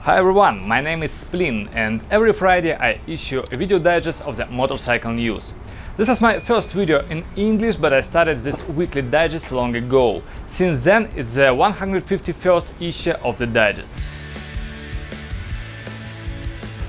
Hi everyone, my name is Splin and every Friday I issue a video digest of the motorcycle news. This is my first video in English, but I started this weekly digest long ago. Since then, it's the 151st issue of the digest.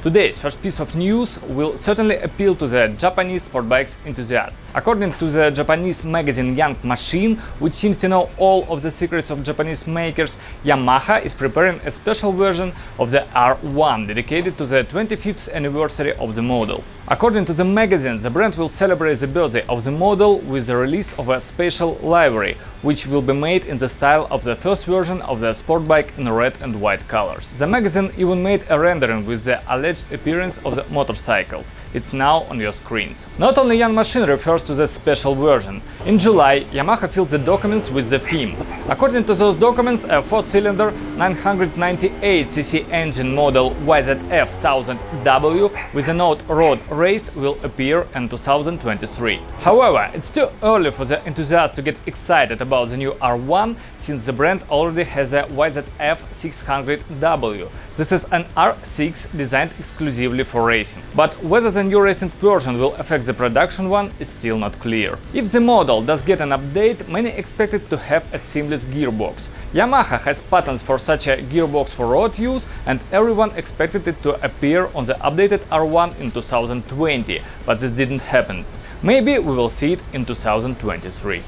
Today's first piece of news will certainly appeal to the Japanese sport bikes enthusiasts. According to the Japanese magazine Young Machine, which seems to know all of the secrets of Japanese makers, Yamaha is preparing a special version of the R1 dedicated to the 25th anniversary of the model. According to the magazine, the brand will celebrate the birthday of the model with the release of a special livery, which will be made in the style of the first version of the sport bike in red and white colors. The magazine even made a rendering with the alleged appearance of the motorcycles. It's now on your screens. Not only Young Machine refers to the special version. In July, Yamaha filled the documents with the theme. According to those documents, a 4-cylinder 998cc engine model YZF-R1 with a note road race will appear in 2023. However, it's too early for the enthusiasts to get excited about the new R1, since the brand already has a YZF-600W. This is an R6 designed exclusively for racing. But whether the new racing version will affect the production one is still not clear. If the model does get an update, many expect it to have a seamless gearbox. Yamaha has patents for such a gearbox for road use, and everyone expected it to appear on the updated R1 in 2020, but this didn't happen. Maybe we will see it in 2023.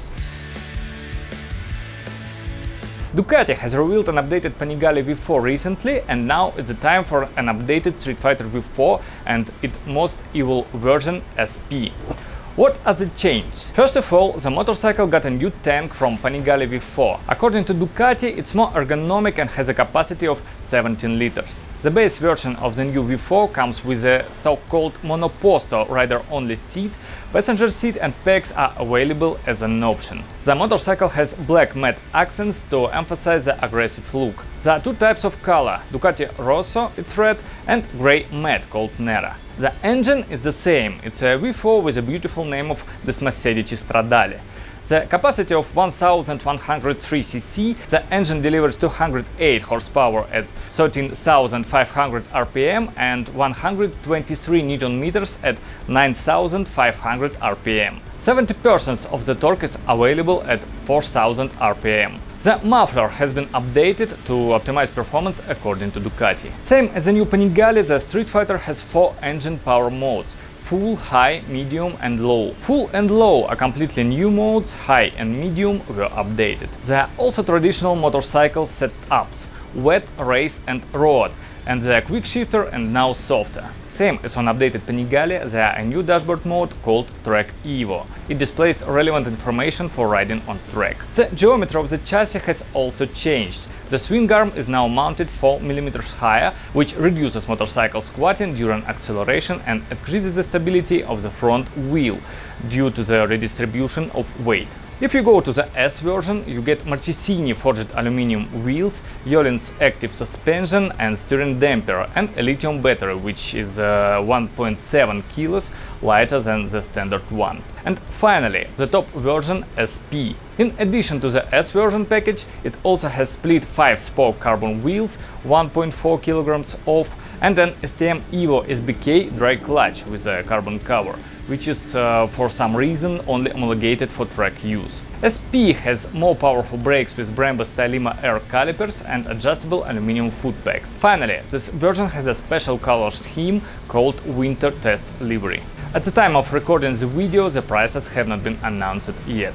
Ducati has revealed an updated Panigale V4 recently, and now it's the time for an updated Streetfighter V4 and its most evil version SP. What are the changes? First of all, the motorcycle got a new tank from Panigale V4. According to Ducati, it's more ergonomic and has a capacity of 17 liters. The base version of the new V4 comes with a so-called monoposto rider-only seat. Passenger seat and pegs are available as an option. The motorcycle has black matte accents to emphasize the aggressive look. There are two types of color: Ducati Rosso, it's red, and grey matte called Nera. The engine is the same, it's a V4 with a beautiful name of Desmasedici Stradale. The capacity of 1103 cc, the engine delivers 208 horsepower at 13,500 rpm and 123 Nm at 9,500 rpm. 70% of the torque is available at 4,000 rpm. The muffler has been updated to optimize performance according to Ducati. Same as the new Panigale, the Streetfighter has 4 engine power modes: Full, High, Medium and Low. Full and Low are completely new modes, High and Medium were updated. There are also traditional motorcycle setups: Wet, Race and Road, and the Quick Shifter and now Softer. Same as on updated Panigale, there are a new dashboard mode called Track Evo. It displays relevant information for riding on track. The geometry of the chassis has also changed. The swing arm is now mounted 4 mm higher, which reduces motorcycle squatting during acceleration and increases the stability of the front wheel due to the redistribution of weight. If you go to the S version, you get Marchesini forged aluminum wheels, Öhlins active suspension and steering damper, and a lithium battery, which is 1.7 kilos lighter than the standard one. And finally, the top version SP. In addition to the S version package, it also has split 5-spoke carbon wheels, 1.4 kilograms off, and an STM Evo SBK dry clutch with a carbon cover, which is for some reason only homologated for track use. SP has more powerful brakes with Brembo Stylima air calipers and adjustable aluminum foot pegs. Finally, this version has a special color scheme called Winter Test Livery. At the time of recording the video, the prices have not been announced yet.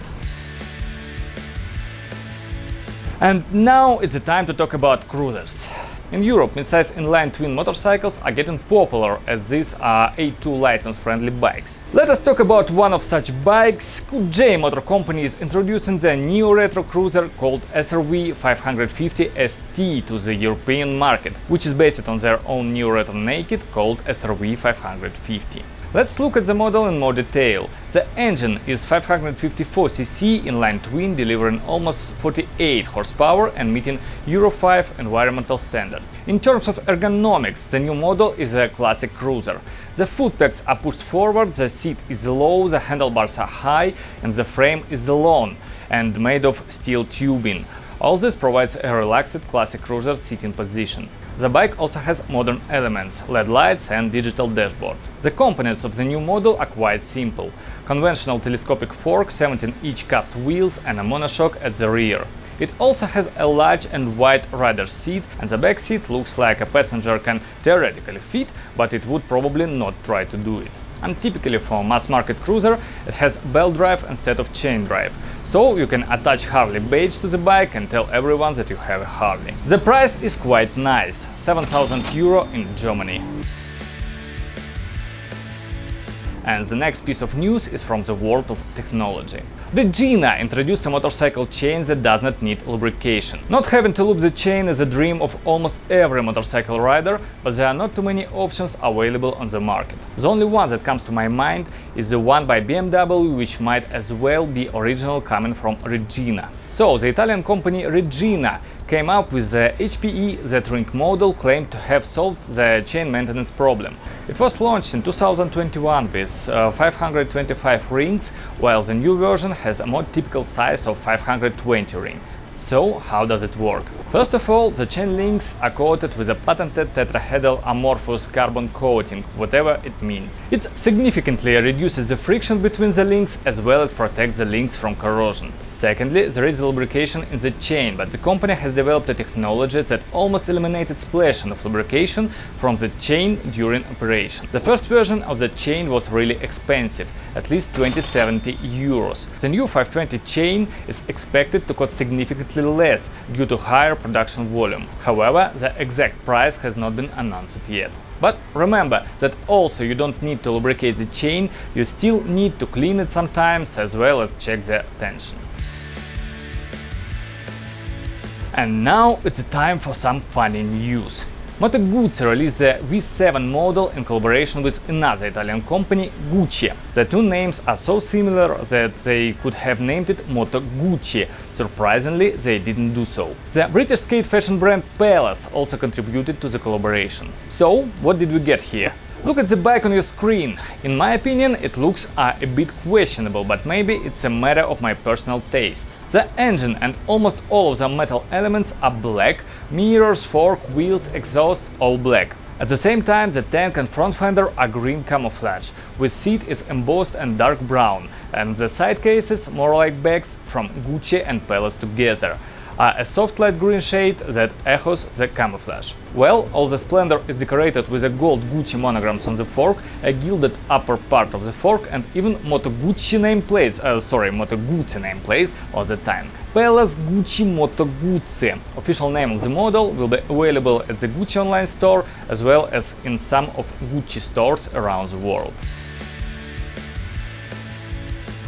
And now it's the time to talk about cruisers. In Europe, midsize inline twin motorcycles are getting popular, as these are A2 license-friendly bikes. Let us talk about one of such bikes. J Motor Company is introducing the neo-retro cruiser called SRV 550 ST to the European market, which is based on their own neo-retro naked called SRV 550. Let's look at the model in more detail. The engine is 554cc inline twin, delivering almost 48 horsepower and meeting Euro 5 environmental standards. In terms of ergonomics, the new model is a classic cruiser. The foot pegs are pushed forward, the seat is low, the handlebars are high, and the frame is long and made of steel tubing. All this provides a relaxed classic cruiser sitting position. The bike also has modern elements, LED lights and digital dashboard. The components of the new model are quite simple. Conventional telescopic fork, 17-inch cast wheels and a monoshock at the rear. It also has a large and wide rider seat, and the back seat looks like a passenger can theoretically fit, but it would probably not try to do it. And typically for mass-market cruiser, it has belt drive instead of chain drive, so you can attach Harley badge to the bike and tell everyone that you have a Harley. The price is quite nice, 7,000 euro in Germany. And the next piece of news is from the world of technology. Regina introduced a motorcycle chain that does not need lubrication. Not having to loop the chain is a dream of almost every motorcycle rider, but there are not too many options available on the market. The only one that comes to my mind is the one by BMW, which might as well be original coming from Regina. So, the Italian company Regina came up with the HPE Z-Ring model claimed to have solved the chain maintenance problem. It was launched in 2021 with 525 rings, while the new version has a more typical size of 520 rings. So, how does it work? First of all, the chain links are coated with a patented tetrahedral amorphous carbon coating, whatever it means. It significantly reduces the friction between the links as well as protects the links from corrosion. Secondly, there is lubrication in the chain, but the company has developed a technology that almost eliminated splashing of lubrication from the chain during operation. The first version of the chain was really expensive, at least 20-70 euros. The new 520 chain is expected to cost significantly less due to higher production volume. However, the exact price has not been announced yet. But remember that also you don't need to lubricate the chain, you still need to clean it sometimes as well as check the tension. And now it's time for some funny news. Moto Gucci released the V7 model in collaboration with another Italian company, Gucci. The two names are so similar that they could have named it Moto Gucci. Surprisingly, they didn't do so. The British skate fashion brand Palace also contributed to the collaboration. So, what did we get here? Look at the bike on your screen. In my opinion, it looks a bit questionable, but maybe it's a matter of my personal taste. The engine and almost all of the metal elements are black, mirrors, fork, wheels, exhaust all black. At the same time, the tank and front fender are green camouflage, with seat is embossed and dark brown, and the side cases, more like bags from Gucci and Palace together, are a soft light green shade that echoes the camouflage. Well, all the splendor is decorated with a gold Gucci monograms on the fork, a gilded upper part of the fork and even Moto Gucci nameplates on the tank. Palace Gucci Moto Guzzi. Official name of the model will be available at the Gucci online store as well as in some of Gucci stores around the world.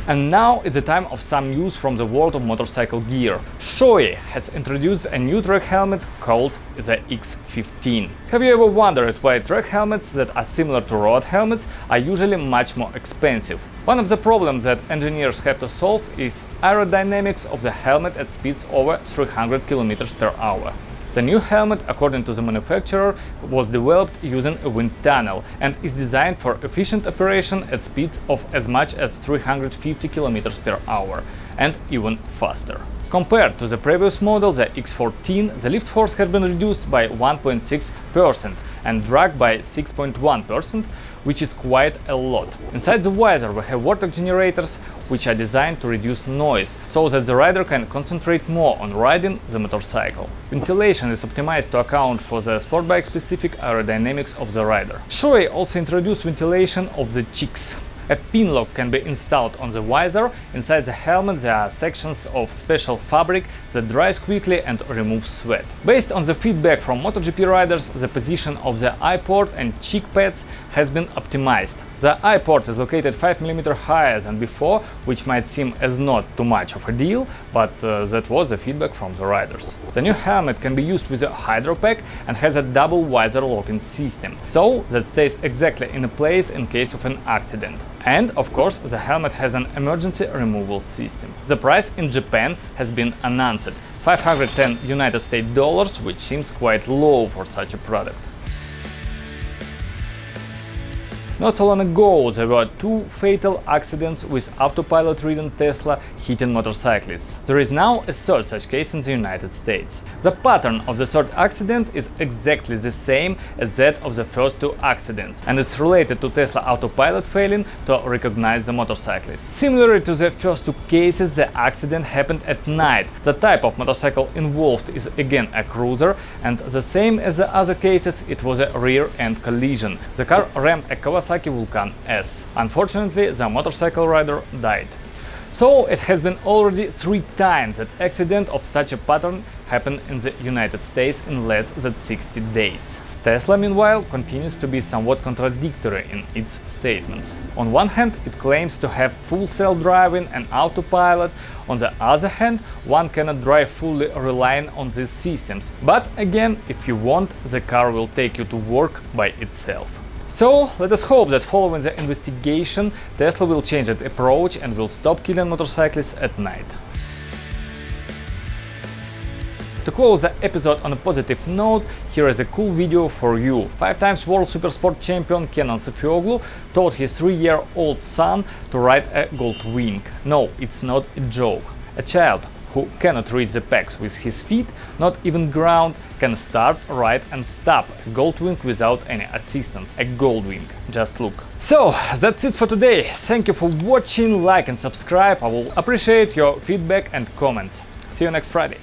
And now it's the time of some news from the world of motorcycle gear. Shoei has introduced a new track helmet called the X-Fifteen. Have you ever wondered why track helmets that are similar to road helmets are usually much more expensive? One of the problems that engineers have to solve is aerodynamics of the helmet at speeds over 300 km per hour. The new helmet, according to the manufacturer, was developed using a wind tunnel and is designed for efficient operation at speeds of as much as 350 km per hour and even faster. Compared to the previous model, the X-14, the lift force has been reduced by 1.6% and drag by 6.1%, which is quite a lot. Inside the visor we have vortex generators, which are designed to reduce noise, so that the rider can concentrate more on riding the motorcycle. Ventilation is optimized to account for the sport bike specific aerodynamics of the rider. Shoei also introduced ventilation of the cheeks. A pin lock can be installed on the visor. Inside the helmet there are sections of special fabric that dries quickly and removes sweat. Based on the feedback from MotoGP riders, the position of the eye port and cheek pads has been optimized. The eye port is located 5 mm higher than before, which might seem as not too much of a deal, but that was the feedback from the riders. The new helmet can be used with a hydro pack and has a double visor locking system, so that stays exactly in place in case of an accident. And, of course, the helmet has an emergency removal system. The price in Japan has been announced, $510 United States dollars, which seems quite low for such a product. Not so long ago, there were 2 fatal accidents with autopilot-ridden Tesla hitting motorcyclists. There is now a third such case in the United States. The pattern of the third accident is exactly the same as that of the first 2 accidents, and it's related to Tesla autopilot failing to recognize the motorcyclist. Similar to the first 2 cases, the accident happened at night. The type of motorcycle involved is again a cruiser, and the same as the other cases, it was a rear-end collision. The car rammed a Kawasaki Vulcan S. Unfortunately, the motorcycle rider died. So it has been already 3 times that accident of such a pattern happened in the United States in less than 60 days. Tesla, meanwhile, continues to be somewhat contradictory in its statements. On one hand, it claims to have full self-driving and autopilot. On the other hand, one cannot drive fully relying on these systems. But again, if you want, the car will take you to work by itself. So, let us hope that following the investigation, Tesla will change its approach and will stop killing motorcyclists at night. To close the episode on a positive note, here is a cool video for you. 5-time world supersport champion Kenan Sofuoglu taught his 3-year-old son to ride a goldwing. No, it's not a joke. A child who cannot reach the pegs with his feet, not even ground, can start, ride and stop a goldwing without any assistance. A goldwing, just look. So, that's it for today. Thank you for watching, like and subscribe. I will appreciate your feedback and comments. See you next Friday.